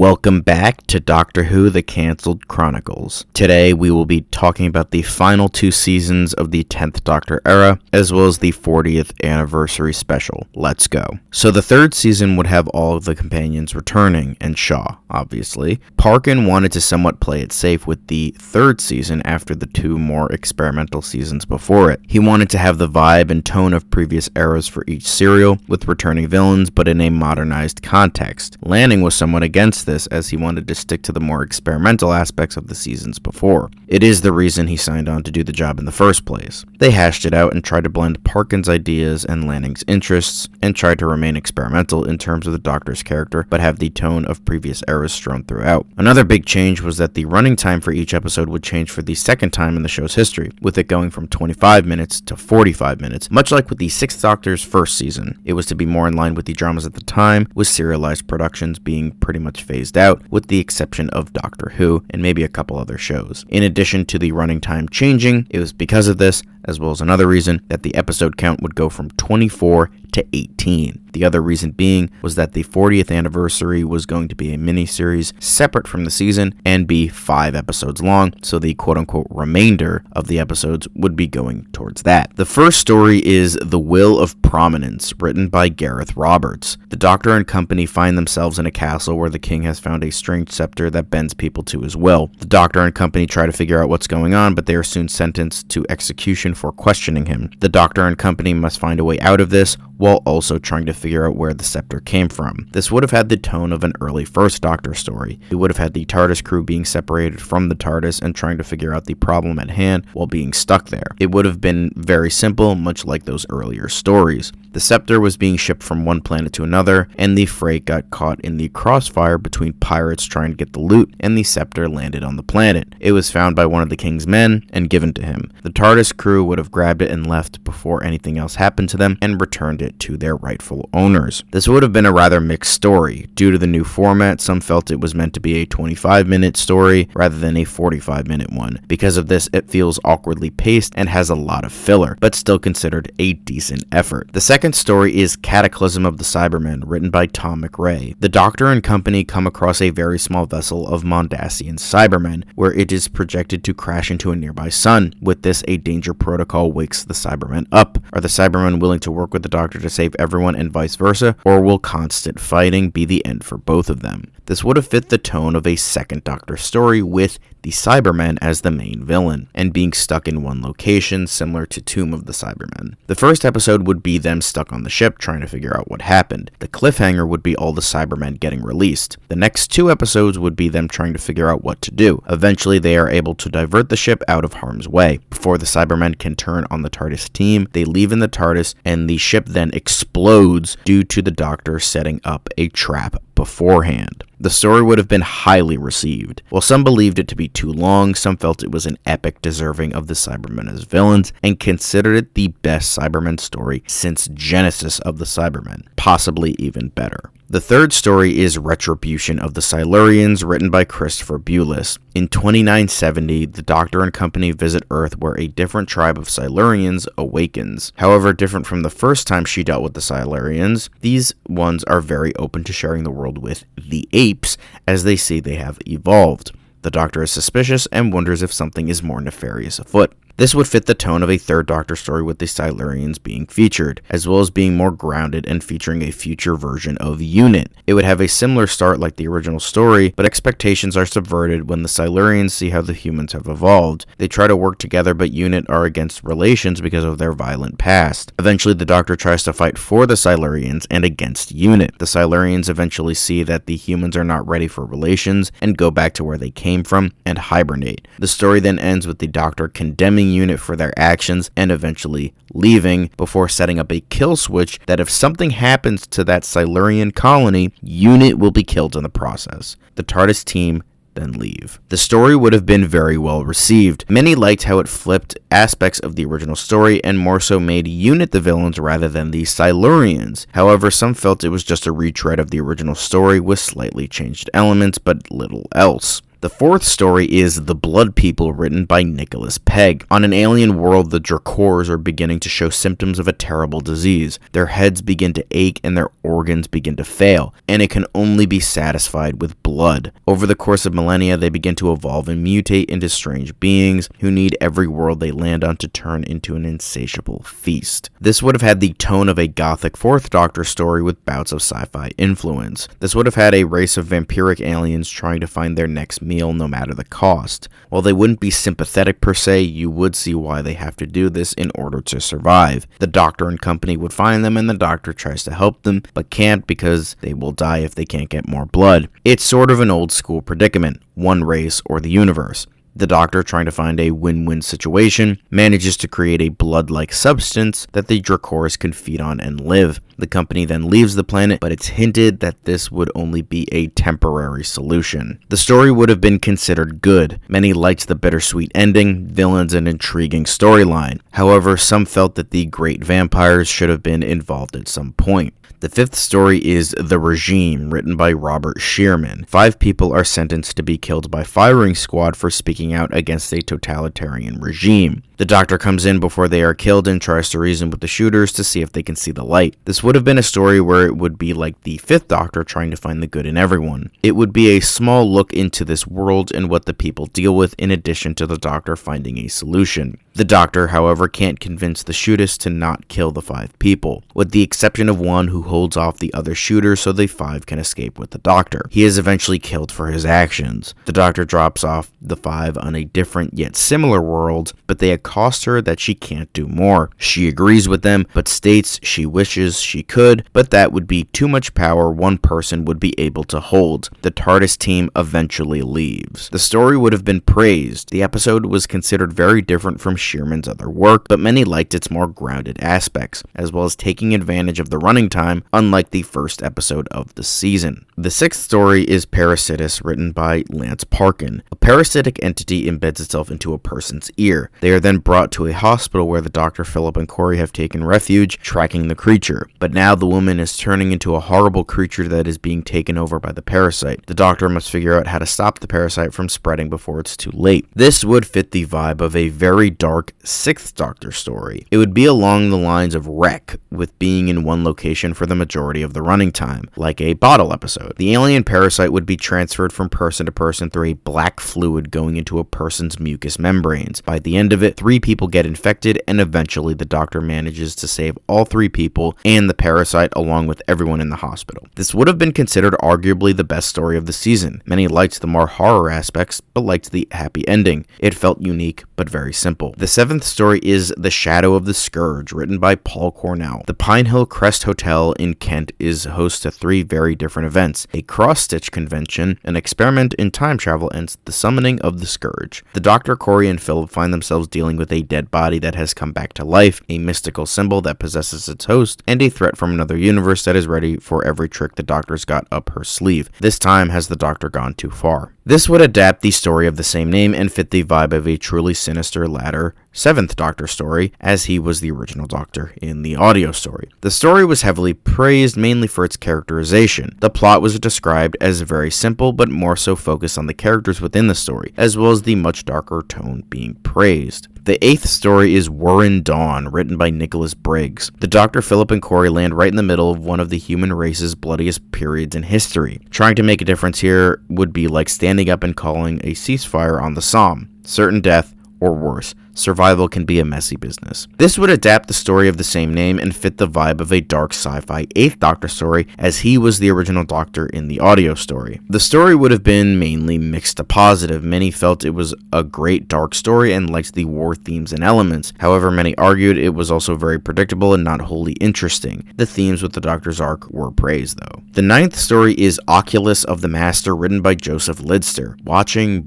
Welcome back to Doctor Who The Cancelled Chronicles. Today we will be talking about the final 2 seasons of the 10th Doctor era, as well as the 40th anniversary special. Let's go. So the 3rd season would have all of the companions returning, and Shaw, obviously. Parkin wanted to somewhat play it safe with the 3rd season after the 2 more experimental seasons before it. He wanted to have the vibe and tone of previous eras for each serial, with returning villains, but in a modernized context. Lanning was somewhat against this, as he wanted to stick to the more experimental aspects of the seasons before. It is the reason he signed on to do the job in the first place. They hashed it out and tried to blend Parkin's ideas and Lanning's interests, and tried to remain experimental in terms of the Doctor's character, but have the tone of previous eras strewn throughout. Another big change was that the running time for each episode would change for the second time in the show's history, with it going from 25 minutes to 45 minutes, much like with the 6th Doctor's first season. It was to be more in line with the dramas at the time, with serialized productions being pretty much phased out, with the exception of Doctor Who and maybe a couple other shows. In addition to the running time changing, it was because of this, as well as another reason, that the episode count would go from 24 to 18. The other reason being was that the 40th anniversary was going to be a mini-series separate from the season and be 5 episodes long, so the quote-unquote remainder of the episodes would be going towards that. The first story is The Will of Prominence, written by Gareth Roberts. The Doctor and company find themselves in a castle where the king has found a strange scepter that bends people to his will. The Doctor and company try to figure out what's going on, but they are soon sentenced to execution for questioning him. The Doctor and company must find a way out of this, while also trying to figure out where the scepter came from. This would have had the tone of an early First Doctor story. It would have had the TARDIS crew being separated from the TARDIS and trying to figure out the problem at hand while being stuck there. It would have been very simple, much like those earlier stories. The scepter was being shipped from one planet to another, and the freight got caught in the crossfire between pirates trying to get the loot, and the scepter landed on the planet. It was found by one of the king's men and given to him. The TARDIS crew would have grabbed it and left before anything else happened to them, and returned it to their rightful owners. This would have been a rather mixed story. Due to the new format, some felt it was meant to be a 25-minute story rather than a 45-minute one. Because of this, it feels awkwardly paced and has a lot of filler, but still considered a decent effort. The second story is Cataclysm of the Cybermen, written by Tom McRae. The Doctor and company come across a very small vessel of Mondasian Cybermen, where it is projected to crash into a nearby sun. With this, a danger protocol wakes the Cybermen up. Are the Cybermen willing to work with the Doctor to save everyone and vice versa, or will constant fighting be the end for both of them? This would have fit the tone of a 2nd Doctor story, with the Cybermen as the main villain, and being stuck in one location, similar to Tomb of the Cybermen. The first episode would be them stuck on the ship trying to figure out what happened. The cliffhanger would be all the Cybermen getting released. The next 2 episodes would be them trying to figure out what to do. Eventually, they are able to divert the ship out of harm's way. Before the Cybermen can turn on the TARDIS team, they leave in the TARDIS, and the ship then explodes due to the Doctor setting up a trap beforehand. The story would have been highly received. While some believed it to be too long, some felt it was an epic deserving of the Cybermen as villains, and considered it the best Cybermen story since Genesis of the Cybermen, possibly even better. The third story is Retribution of the Silurians, written by Christopher Bulis. In 2970, the Doctor and company visit Earth, where a different tribe of Silurians awakens. However, different from the first time she dealt with the Silurians, these ones are very open to sharing the world with the apes, as they see they have evolved. The Doctor is suspicious and wonders if something is more nefarious afoot. This would fit the tone of a 3rd Doctor story, with the Silurians being featured, as well as being more grounded and featuring a future version of UNIT. It would have a similar start like the original story, but expectations are subverted when the Silurians see how the humans have evolved. They try to work together, but UNIT are against relations because of their violent past. Eventually, the Doctor tries to fight for the Silurians and against UNIT. The Silurians eventually see that the humans are not ready for relations and go back to where they came from and hibernate. The story then ends with the Doctor condemning UNIT for their actions and eventually leaving, before setting up a kill switch that if something happens to that Silurian colony, UNIT will be killed in the process. The TARDIS team then leave. The story would have been very well received. Many liked how it flipped aspects of the original story and more so made UNIT the villains rather than the Silurians. However, some felt it was just a retread of the original story with slightly changed elements but little else. The fourth story is The Blood People, written by Nicholas Pegg. On an alien world, the Dracors are beginning to show symptoms of a terrible disease. Their heads begin to ache and their organs begin to fail, and it can only be satisfied with blood. Over the course of millennia, they begin to evolve and mutate into strange beings who need every world they land on to turn into an insatiable feast. This would have had the tone of a gothic Fourth Doctor story with bouts of sci-fi influence. This would have had a race of vampiric aliens trying to find their next meal no matter the cost. While they wouldn't be sympathetic per se, you would see why they have to do this in order to survive. The Doctor and company would find them and the Doctor tries to help them, but can't because they will die if they can't get more blood. It's sort of an old school predicament, one race or the universe. The Doctor, trying to find a win-win situation, manages to create a blood-like substance that the Dracors can feed on and live. The company then leaves the planet, but it's hinted that this would only be a temporary solution. The story would have been considered good. Many liked the bittersweet ending, villains, and intriguing storyline. However, some felt that the great vampires should have been involved at some point. The fifth story is The Regime, written by Robert Shearman. 5 people are sentenced to be killed by firing squad for speaking out against a totalitarian regime. The Doctor comes in before they are killed and tries to reason with the shooters to see if they can see the light. This would have been a story where it would be like the Fifth Doctor trying to find the good in everyone. It would be a small look into this world and what the people deal with, in addition to the Doctor finding a solution. The Doctor, however, can't convince the shooters to not kill the 5 people, with the exception of one who holds off the other shooters so the 5 can escape with the Doctor. He is eventually killed for his actions. The Doctor drops off the 5 on a different yet similar world, but they accost her that she can't do more. She agrees with them, but states she wishes she could, but that would be too much power one person would be able to hold. The TARDIS team eventually leaves. The story would have been praised. The episode was considered very different from Shearman's other work, but many liked its more grounded aspects, as well as taking advantage of the running time, unlike the first episode of the season. The sixth story is Parasitis, written by Lance Parkin. A parasitic entity embeds itself into a person's ear. They are then brought to a hospital where the Dr. Philip and Corey have taken refuge, tracking the creature. But now the woman is turning into a horrible creature that is being taken over by the parasite. The Doctor must figure out how to stop the parasite from spreading before it's too late. This would fit the vibe of a very dark Sixth Doctor story. It would be along the lines of Wreck, with being in one location for the majority of the running time, like a bottle episode. The alien parasite would be transferred from person to person through a black fluid going into a person's mucous membranes. By the end of it, 3 people get infected, and eventually the Doctor manages to save all 3 people and the parasite along with everyone in the hospital. This would have been considered arguably the best story of the season. Many liked the more horror aspects, but liked the happy ending. It felt unique, but very simple. The seventh story is The Shadow of the Scourge, written by Paul Cornell. The Pine Hill Crest Hotel in Kent is host to 3 very different events: a cross-stitch convention, an experiment in time travel, and the summoning of the Scourge. The Doctor, Corey, and Philip find themselves dealing with a dead body that has come back to life, a mystical symbol that possesses its host, and a threat from another universe that is ready for every trick the Doctor's got up her sleeve. This time has the Doctor gone too far. This would adapt the story of the same name and fit the vibe of a truly sinister latter 7th Doctor story, as he was the original Doctor in the audio story. The story was heavily praised, mainly for its characterization. The plot was described as very simple, but more so focused on the characters within the story, as well as the much darker tone being praised. The 8th story is Warren Dawn, written by Nicholas Briggs. The Dr. Philip and Corey land right in the middle of one of the human race's bloodiest periods in history. Trying to make a difference here would be like standing up and calling a ceasefire on the Somme. Certain death, or worse, survival can be a messy business. This would adapt the story of the same name and fit the vibe of a dark sci-fi 8th Doctor story, as he was the original Doctor in the audio story. The story would have been mainly mixed to positive. Many felt it was a great dark story and liked the war themes and elements. However, many argued it was also very predictable and not wholly interesting. The themes with the Doctor's arc were praised, though. The 9th story is Oculus of the Master, written by Joseph Lidster. Watching.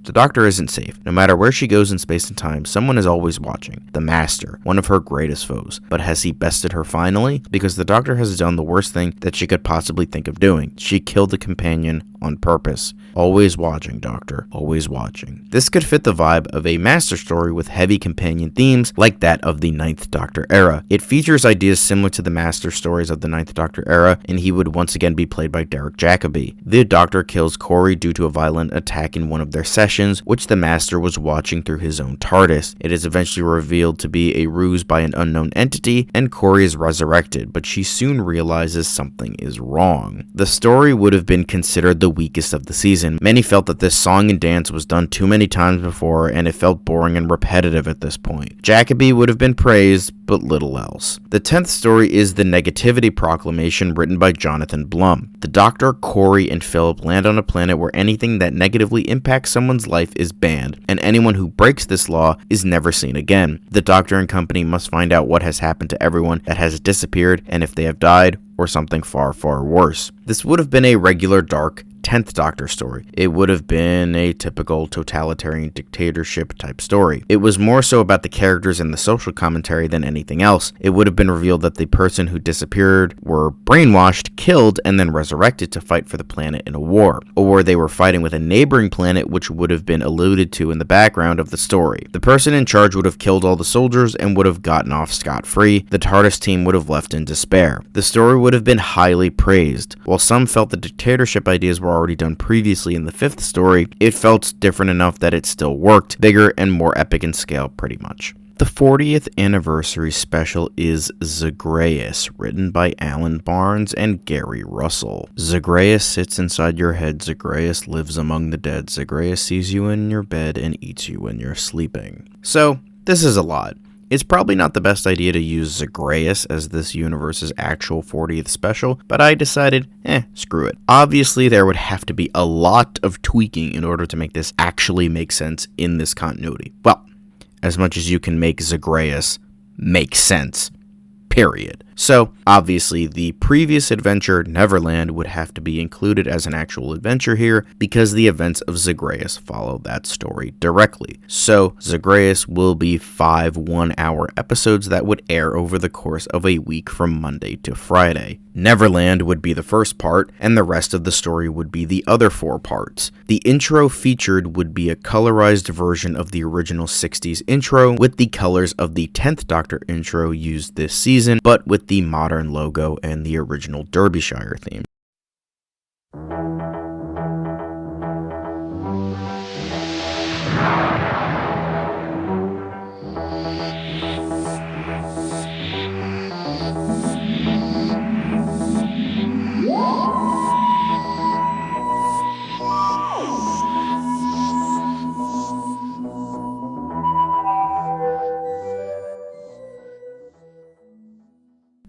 The Doctor isn't safe. No matter where she goes in space and time, someone is always watching. The Master, one of her greatest foes. But has he bested her finally? Because the Doctor has done the worst thing that she could possibly think of doing. She killed the companion on purpose. Always watching, Doctor, always watching. This could fit the vibe of a master story with heavy companion themes like that of the Ninth Doctor era. It features ideas similar to the master stories of the Ninth Doctor era, and he would once again be played by Derek Jacobi. The Doctor kills Corey due to a violent attack in one of their sessions, which the Master was watching through his own TARDIS. It is eventually revealed to be a ruse by an unknown entity, and Corey is resurrected, but she soon realizes something is wrong. The story would have been considered the weakest of the season. Many felt that this song and dance was done too many times before, and it felt boring and repetitive at this point. Jacobi would have been praised, but little else. The 10th story is the Negativity Proclamation, written by Jonathan Blum. The Doctor, Corey, and Philip land on a planet where anything that negatively impacts someone's life is banned, and anyone who breaks this law is never seen again. The Doctor and company must find out what has happened to everyone that has disappeared, and if they have died, or something far, far worse. This would have been a regular dark 10th Doctor story. It would have been a typical totalitarian dictatorship type story. It was more so about the characters and the social commentary than anything else. It would have been revealed that the person who disappeared were brainwashed, killed, and then resurrected to fight for the planet in a war. Or they were fighting with a neighboring planet, which would have been alluded to in the background of the story. The person in charge would have killed all the soldiers and would have gotten off scot-free. The TARDIS team would have left in despair. The story would have been highly praised. While some felt the dictatorship ideas were already done previously in the 5th story, it felt different enough that it still worked, bigger and more epic in scale pretty much. The 40th anniversary special is Zagas, written by Alan Barnes and Gary Russell. Zagas sits inside your head, Zagas lives among the dead, Zagas sees you in your bed and eats you when you're sleeping. So, this is a lot. It's probably not the best idea to use Zagas as this universe's actual 40th special, but I decided, screw it. Obviously, there would have to be a lot of tweaking in order to make this actually make sense in this continuity. Well, as much as you can make Zagas make sense, period. So, obviously, the previous adventure, Neverland, would have to be included as an actual adventure here because the events of Zagas follow that story directly. So, Zagas will be 5 one-hour episodes that would air over the course of a week from Monday to Friday. Neverland would be the first part, and the rest of the story would be the other 4 parts. The intro featured would be a colorized version of the original 60s intro, with the colors of the 10th Doctor intro used this season, but with the modern logo and the original Derbyshire theme.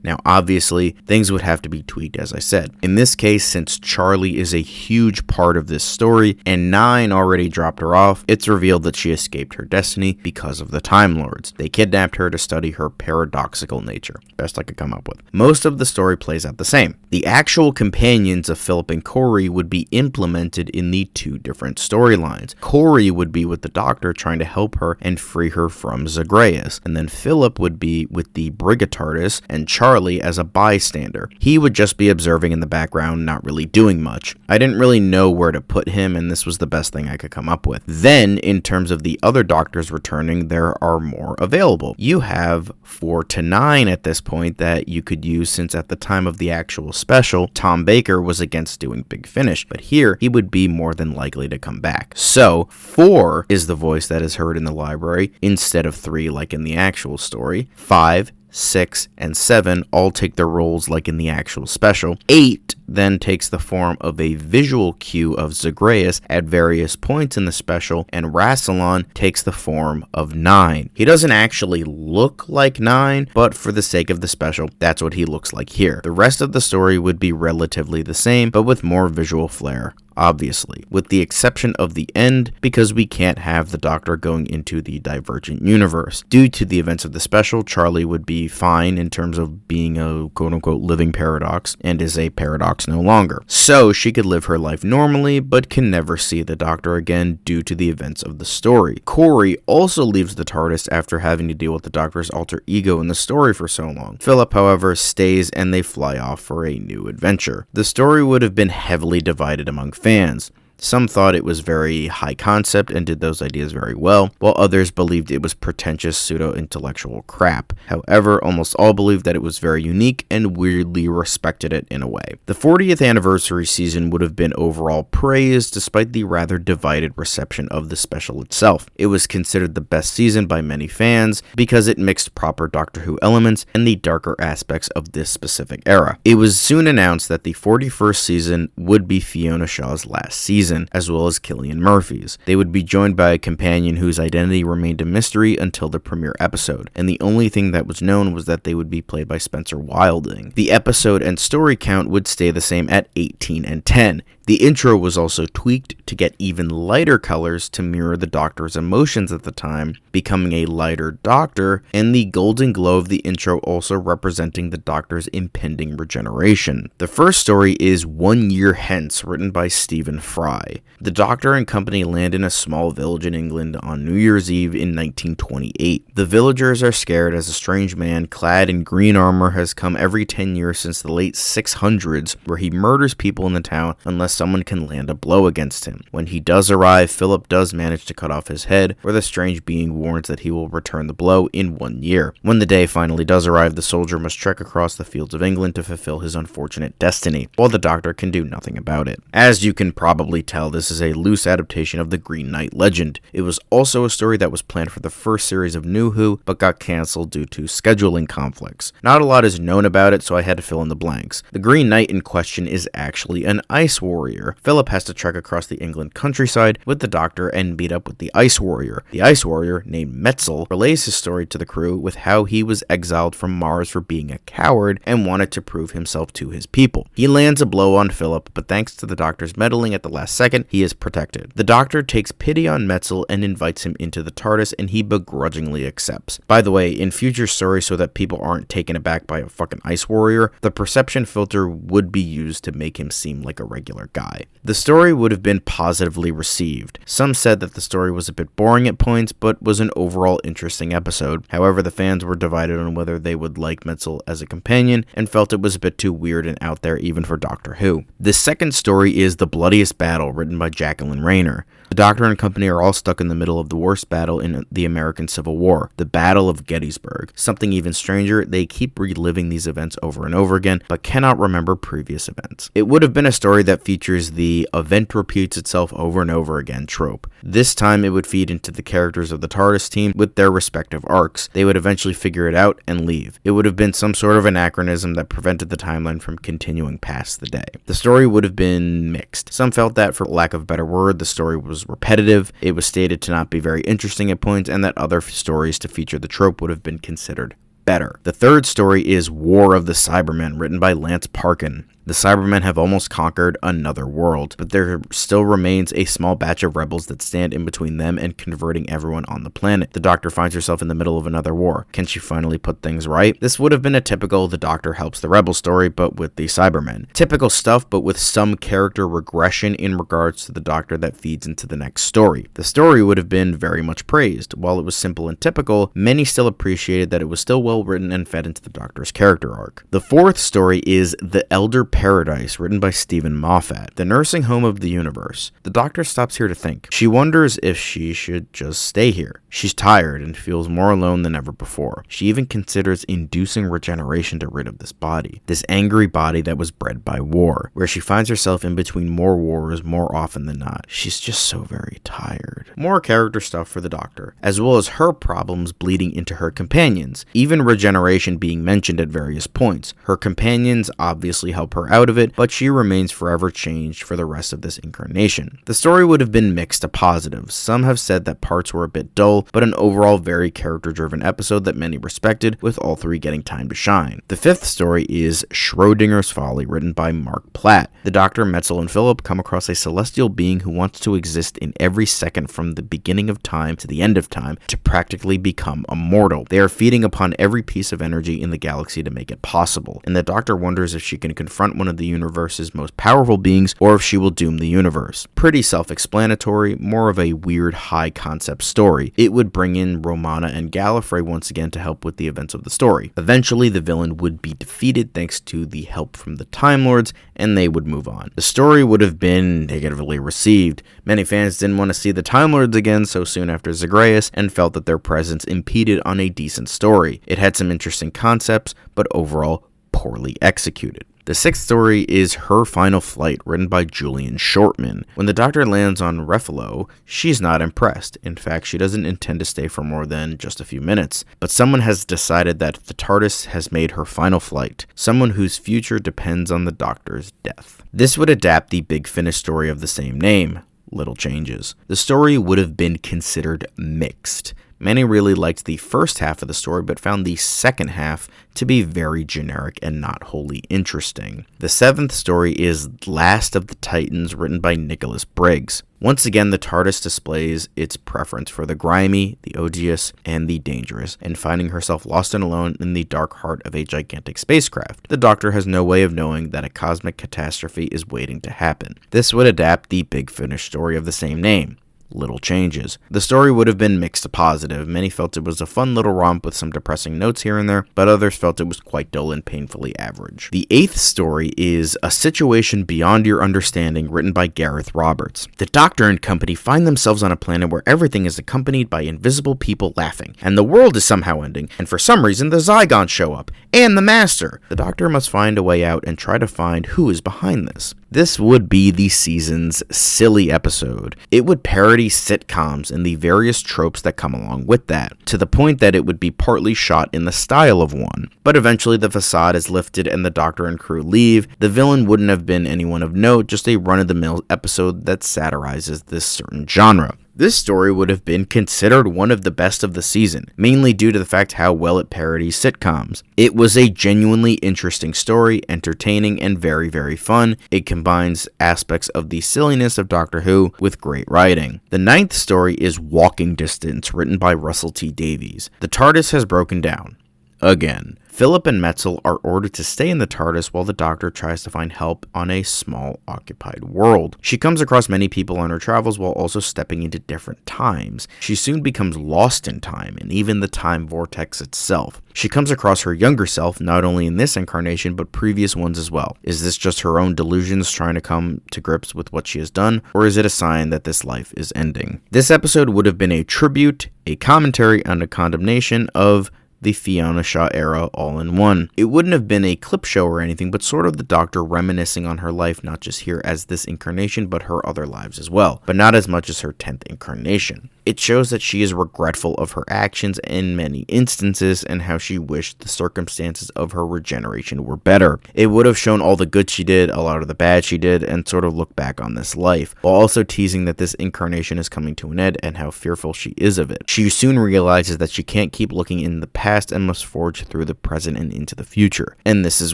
Now, obviously, things would have to be tweaked, as I said. In this case, since Charlie is a huge part of this story, and 9 already dropped her off, it's revealed that she escaped her destiny because of the Time Lords. They kidnapped her to study her paradoxical nature. Best I could come up with. Most of the story plays out the same. The actual companions of Philip and Corey would be implemented in the 2 different storylines. Corey would be with the Doctor trying to help her and free her from Zagas, and then Philip would be with the Brigatardis and Charlie as a bystander. He would just be observing in the background, not really doing much. I didn't really know where to put him, and this was the best thing I could come up with. Then, in terms of the other Doctors returning, there are more available. You have 4 to 9 at this point that you could use, since at the time of the actual special, Tom Baker was against doing Big Finish, but here he would be more than likely to come back. So, 4 is the voice that is heard in the library, instead of 3 like in the actual story. 5, 6, and 7 all take their roles like in the actual special. 8 then takes the form of a visual cue of Zagas at various points in the special, and Rassilon takes the form of 9. He doesn't actually look like 9, but for the sake of the special, that's what he looks like here. The rest of the story would be relatively the same, but with more visual flair. Obviously, with the exception of the end, because we can't have the Doctor going into the Divergent Universe. Due to the events of the special, Charlie would be fine in terms of being a quote-unquote living paradox, and is a paradox no longer. So, she could live her life normally, but can never see the Doctor again due to the events of the story. Corey also leaves the TARDIS after having to deal with the Doctor's alter ego in the story for so long. Philip, however, stays, and they fly off for a new adventure. The story would have been heavily divided among fans. fans. Some thought it was very high concept and did those ideas very well, while others believed it was pretentious pseudo-intellectual crap. However, almost all believed that it was very unique and weirdly respected it in a way. The 40th anniversary season would have been overall praised despite the rather divided reception of the special itself. It was considered the best season by many fans because it mixed proper Doctor Who elements and the darker aspects of this specific era. It was soon announced that the 41st season would be Fiona Shaw's last season, as well as Cillian Murphy's. They would be joined by a companion whose identity remained a mystery until the premiere episode, and the only thing that was known was that they would be played by Spencer Wilding. The episode and story count would stay the same at 18 and 10. The intro was also tweaked to get even lighter colors to mirror the Doctor's emotions at the time, becoming a lighter Doctor, and the golden glow of the intro also representing the Doctor's impending regeneration. The first story is 1 Year Hence, written by Stephen Fry. The Doctor and company land in a small village in England on New Year's Eve in 1928. The villagers are scared as a strange man clad in green armor has come every 10 years since the late 600s, where he murders people in the town unless someone can land a blow against him. When he does arrive, Philip does manage to cut off his head, where the strange being warns that he will return the blow in 1 year. When the day finally does arrive, the soldier must trek across the fields of England to fulfill his unfortunate destiny, while the Doctor can do nothing about it. As you can probably tell, this is a loose adaptation of the Green Knight legend. It was also a story that was planned for the first series of New Who, but got cancelled due to scheduling conflicts. Not a lot is known about it, so I had to fill in the blanks. The Green Knight in question is actually an ice warrior. Philip has to trek across the England countryside with the Doctor and meet up with the Ice Warrior. The Ice Warrior, named Metzel, relays his story to the crew with how he was exiled from Mars for being a coward and wanted to prove himself to his people. He lands a blow on Philip, but thanks to the Doctor's meddling at the last second, he is protected. The Doctor takes pity on Metzel and invites him into the TARDIS, and he begrudgingly accepts. By the way, in future stories, so that people aren't taken aback by a fucking Ice Warrior, the perception filter would be used to make him seem like a regular guy. The story would have been positively received. Some said that the story was a bit boring at points, but was an overall interesting episode. However, the fans were divided on whether they would like Metzel as a companion, and felt it was a bit too weird and out there even for Doctor Who. The second story is The Bloodiest Battle, written by Jacqueline Rayner. The Doctor and company are all stuck in the middle of the worst battle in the American Civil War, the Battle of Gettysburg. Something even stranger, they keep reliving these events over and over again, but cannot remember previous events. It would have been a story that features the event repeats itself over and over again trope. This time it would feed into the characters of the TARDIS team with their respective arcs. They would eventually figure it out and leave. It would have been some sort of anachronism that prevented the timeline from continuing past the day. The story would have been mixed. Some felt that, for lack of a better word, the story was repetitive, it was stated to not be very interesting at points, and that other stories to feature the trope would have been considered better. The third story is War of the Cybermen, written by Lance Parkin. The Cybermen have almost conquered another world, but there still remains a small batch of rebels that stand in between them and converting everyone on the planet. The Doctor finds herself in the middle of another war. Can she finally put things right? This would have been a typical The Doctor helps the rebel story, but with the Cybermen. Typical stuff, but with some character regression in regards to the Doctor that feeds into the next story. The story would have been very much praised. While it was simple and typical, many still appreciated that it was still well written and fed into the Doctor's character arc. The fourth story is The Elder Paradise, written by Stephen Moffat, the nursing home of the universe. The Doctor stops here to think. She wonders if she should just stay here. She's tired and feels more alone than ever before. She even considers inducing regeneration to rid of this body. This angry body that was bred by war, where she finds herself in between more wars more often than not. She's just so very tired. More character stuff for the Doctor, as well as her problems bleeding into her companions, even regeneration being mentioned at various points. Her companions obviously help her out of it, but she remains forever changed for the rest of this incarnation. The story would have been mixed to positive. Some have said that parts were a bit dull, but an overall very character-driven episode that many respected, with all three getting time to shine. The fifth story is Schrodinger's Folly, written by Mark Platt. The Doctor, Metzel, and Philip come across a celestial being who wants to exist in every second from the beginning of time to the end of time to practically become immortal. They are feeding upon every piece of energy in the galaxy to make it possible, and the Doctor wonders if she can confront confront one of the universe's most powerful beings, or if she will doom the universe. Pretty self-explanatory, more of a weird high-concept story. It would bring in Romana and Gallifrey once again to help with the events of the story. Eventually, the villain would be defeated thanks to the help from the Time Lords, and they would move on. The story would have been negatively received. Many fans didn't want to see the Time Lords again so soon after Zagas, and felt that their presence impeded on a decent story. It had some interesting concepts, but overall poorly executed. The sixth story is Her Final Flight, written by Julian Shortman. When the Doctor lands on Ruffalo, she's not impressed. In fact, she doesn't intend to stay for more than just a few minutes. But someone has decided that the TARDIS has made her final flight, someone whose future depends on the Doctor's death. This would adapt the Big Finish story of the same name. Little changes. The story would have been considered mixed. Many really liked the first half of the story, but found the second half to be very generic and not wholly interesting. The seventh story is Last of the Titans, written by Nicholas Briggs. Once again, the TARDIS displays its preference for the grimy, the odious, and the dangerous, and finding herself lost and alone in the dark heart of a gigantic spacecraft. The Doctor has no way of knowing that a cosmic catastrophe is waiting to happen. This would adapt the Big Finish story of the same name. Little changes. The story would have been mixed to positive. Many felt it was a fun little romp with some depressing notes here and there, but others felt it was quite dull and painfully average. The eighth story is A Situation Beyond Your Understanding, written by Gareth Roberts. The Doctor and company find themselves on a planet where everything is accompanied by invisible people laughing, and the world is somehow ending, and for some reason the Zygons show up, and the Master. The Doctor must find a way out and try to find who is behind this. This would be the season's silly episode. It would parody sitcoms and the various tropes that come along with that, to the point that it would be partly shot in the style of one. But eventually the facade is lifted and the Doctor and crew leave. The villain wouldn't have been anyone of note, just a run-of-the-mill episode that satirizes this certain genre. This story would have been considered one of the best of the season, mainly due to the fact how well it parodies sitcoms. It was a genuinely interesting story, entertaining, and very, very fun. It combines aspects of the silliness of Doctor Who with great writing. The ninth story is Walking Distance, written by Russell T. Davies. The TARDIS has broken down. Again. Philip and Metzel are ordered to stay in the TARDIS while the Doctor tries to find help on a small occupied world. She comes across many people on her travels while also stepping into different times. She soon becomes lost in time and even the time vortex itself. She comes across her younger self not only in this incarnation but previous ones as well. Is this just her own delusions trying to come to grips with what she has done, or is it a sign that this life is ending? This episode would have been a tribute, a commentary, and a condemnation of the Fiona Shaw era all in one. It wouldn't have been a clip show or anything, but sort of the Doctor reminiscing on her life, not just here as this incarnation, but her other lives as well, but not as much as her 10th incarnation. It shows that she is regretful of her actions in many instances and how she wished the circumstances of her regeneration were better. It would have shown all the good she did, a lot of the bad she did, and sort of look back on this life, while also teasing that this incarnation is coming to an end and how fearful she is of it. She soon realizes that she can't keep looking in the past and must forge through the present and into the future. And this is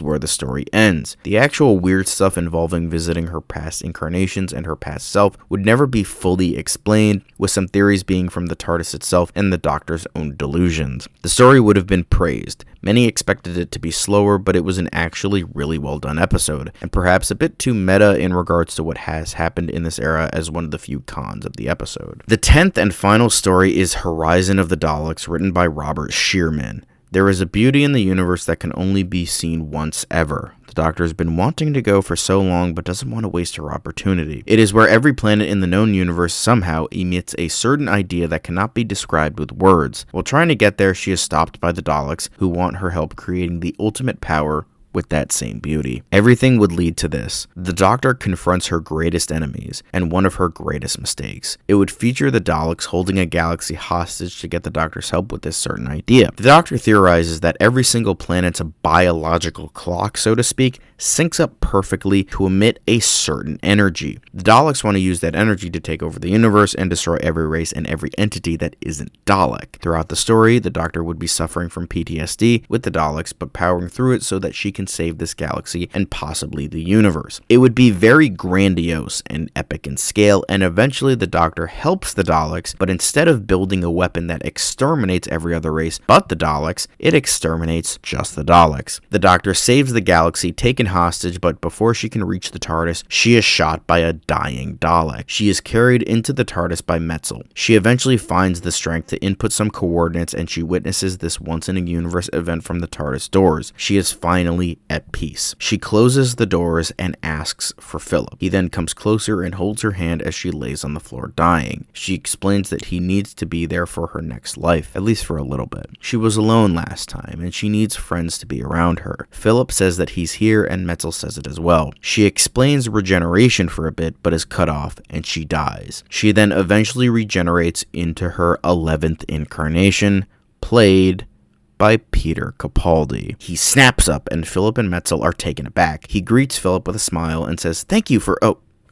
where the story ends. The actual weird stuff involving visiting her past incarnations and her past self would never be fully explained, with some theories being from the TARDIS itself and the Doctor's own delusions. The story would have been praised. Many expected it to be slower, but it was an actually really well done episode, and perhaps a bit too meta in regards to what has happened in this era as one of the few cons of the episode. The 10th and final story is Horizon of the Daleks, written by Robert Shearman. There is a beauty in the universe that can only be seen once ever. The Doctor has been wanting to go for so long but doesn't want to waste her opportunity. It is where every planet in the known universe somehow emits a certain idea that cannot be described with words. While trying to get there, she is stopped by the Daleks, who want her help creating the ultimate power with that same beauty. Everything would lead to this. The Doctor confronts her greatest enemies and one of her greatest mistakes. It would feature the Daleks holding a galaxy hostage to get the Doctor's help with this certain idea. The Doctor theorizes that every single planet's biological clock, so to speak, syncs up perfectly to emit a certain energy. The Daleks want to use that energy to take over the universe and destroy every race and every entity that isn't Dalek. Throughout the story, the Doctor would be suffering from PTSD with the Daleks, but powering through it so that she can save this galaxy and possibly the universe. It would be very grandiose and epic in scale, and eventually the Doctor helps the Daleks, but instead of building a weapon that exterminates every other race but the Daleks, it exterminates just the Daleks. The Doctor saves the galaxy taken hostage, but before she can reach the TARDIS, she is shot by a dying Dalek. She is carried into the TARDIS by Metzel. She eventually finds the strength to input some coordinates, and she witnesses this once-in-a-universe event from the TARDIS doors. She is finally at peace. She closes the doors and asks for Philip. He then comes closer and holds her hand as she lays on the floor dying. She explains that he needs to be there for her next life, at least for a little bit. She was alone last time, and she needs friends to be around her. Philip says that he's here, and Metzel says it as well. She explains regeneration for a bit, but is cut off, and she dies. She then eventually regenerates into her 11th incarnation, played by Peter Capaldi. He snaps up, and Philip and Metzel are taken aback. He greets Philip with a smile and says, "Thank you for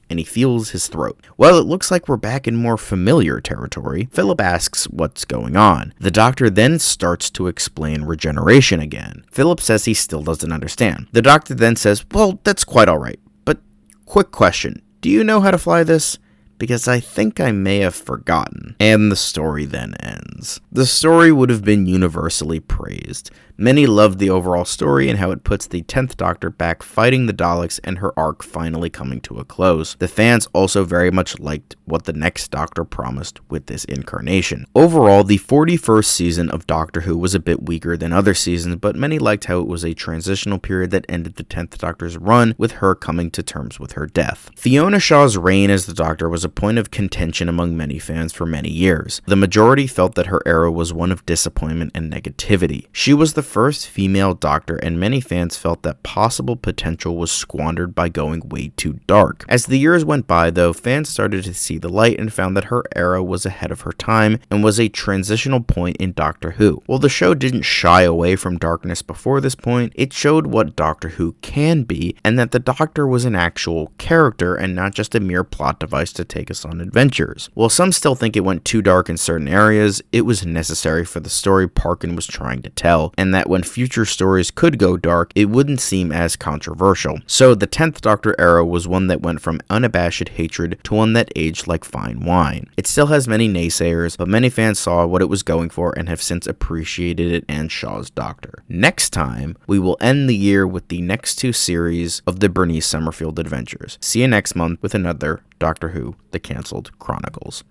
and he feels his throat. Well, it looks like we're back in more familiar territory. Philip asks what's going on. The Doctor then starts to explain regeneration again. Philip says he still doesn't understand. The Doctor then says, "Well, that's quite alright, but quick question. Do you know how to fly this? Because I think I may have forgotten." And the story then ends. The story would have been universally praised. Many loved the overall story and how it puts the 10th Doctor back fighting the Daleks and her arc finally coming to a close. The fans also very much liked what the next Doctor promised with this incarnation. Overall, the 41st season of Doctor Who was a bit weaker than other seasons, but many liked how it was a transitional period that ended the 10th Doctor's run with her coming to terms with her death. Fiona Shaw's reign as the Doctor was a point of contention among many fans for many years. The majority felt that her era was one of disappointment and negativity. She was the first female Doctor, and many fans felt that possible potential was squandered by going way too dark. As the years went by, though, fans started to see the light and found that her era was ahead of her time and was a transitional point in Doctor Who. While the show didn't shy away from darkness before this point, it showed what Doctor Who can be, and that the Doctor was an actual character and not just a mere plot device to take us on adventures. While some still think it went too dark in certain areas, it was necessary for the story Parkin was trying to tell, and that when future stories could go dark, it wouldn't seem as controversial. So the 10th Doctor era was one that went from unabashed hatred to one that aged like fine wine. It still has many naysayers, but many fans saw what it was going for and have since appreciated it and Shaw's Doctor. Next time, we will end the year with the next two series of the Bernice Summerfield adventures. See you next month with another Doctor Who, The Cancelled Chronicles.